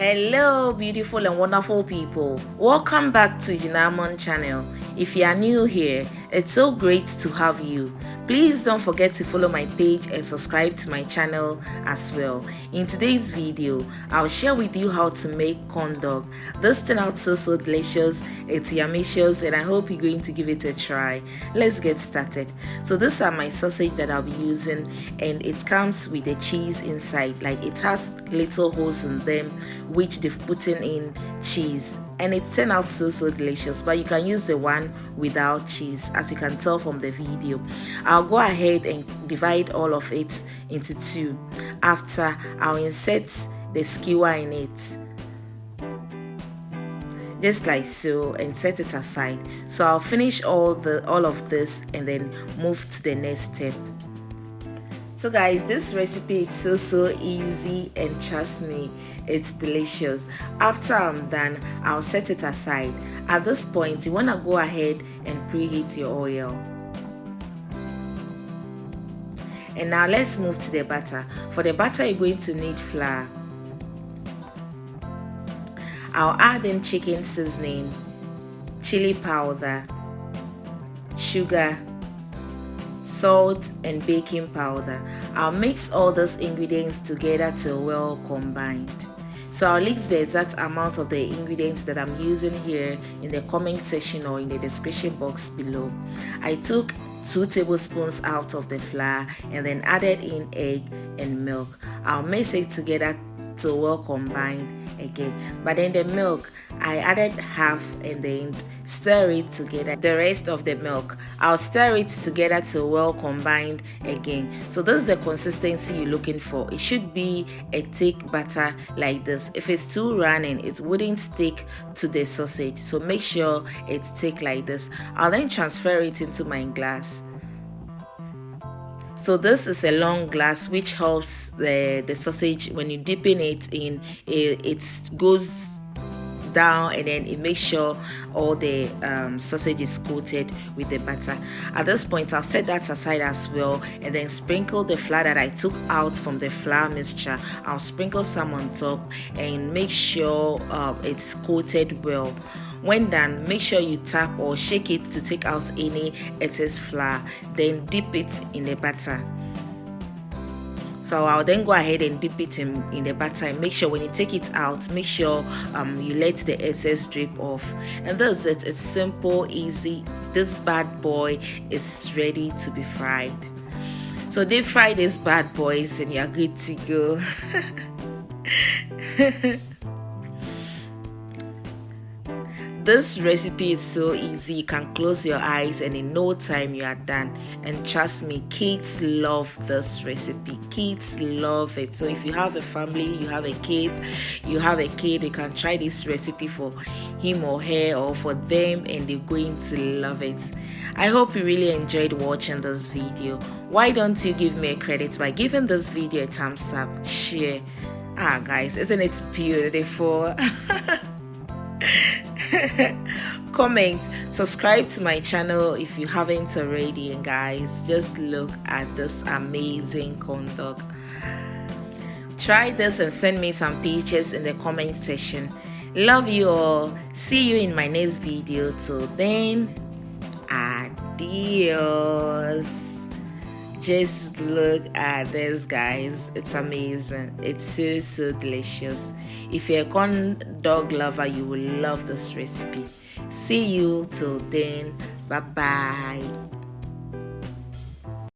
Hello beautiful and wonderful people, welcome back to Jinamon channel. If you are new here, it's so great to have you. Please don't forget to follow my page and subscribe to my channel as well. In today's video, I'll share with you how to make corn dog. This turned out so delicious, it's yummy-cious, and I hope you're going to give it a try. Let's get started. So these are my sausage that I'll be using, and it comes with the cheese inside. Like, it has little holes in them which they've put in cheese, and it turned out so delicious. But you can use the one without cheese, as you can tell from the video. I'll go ahead and divide all of it into two. After, I'll insert the skewer in it just like so and set it aside. So I'll finish all of this and then move to the next step. So guys, this recipe is so easy, and trust me, it's delicious. After I'm done, I'll set it aside. At this point, you want to go ahead and preheat your oil. And now let's move to the butter. For the butter, you're going to need flour. I'll add in chicken seasoning, chili powder, sugar, salt, and baking powder. I'll mix all those ingredients together till well combined. So I'll list the exact amount of the ingredients that I'm using here in the comment section or in the description box below. I took 2 tablespoons out of the flour and then added in egg and milk. I'll mix it together till well combined again, but then the milk I added half and then stir it together. The rest of the milk I'll stir it together till well combined again. So this is the consistency you're looking for. It should be a thick batter like this. If it's too running, it wouldn't stick to the sausage, so make sure it's thick like this. I'll then transfer it into my glass. So this is a long glass which helps the sausage. When you're dipping it in, it goes down, and then it makes sure all the sausage is coated with the butter. At this point, I'll set that aside as well, and then sprinkle the flour that I took out from the flour mixture. I'll sprinkle some on top and make sure it's coated well. When done, make sure you tap or shake it to take out any excess flour, then dip it in the butter. So I'll then go ahead and dip it in the butter, and make sure when you take it out, make sure you let the excess drip off. And that's it. It's simple, easy. This bad boy is ready to be fried. So deep fry these bad boys and you're good to go. This recipe is so easy. You can close your eyes and in no time you are done. And trust me, kids love this recipe. Kids love it. So if you have a family, you have a kid, you can try this recipe for him or her or for them, and they're going to love it. I hope you really enjoyed watching this video. Why don't you give me a credit by giving this video a thumbs up, share. Guys, isn't it beautiful? Comment, subscribe to my channel if you haven't already, and guys, just look at this amazing corn dog. Try this and send me some pictures in the comment section. Love you all. See you in my next video. Till then, adios. Just look at this, guys. It's amazing. It's so delicious. If you're a corn dog lover, you will love this recipe. See you till then. Bye bye.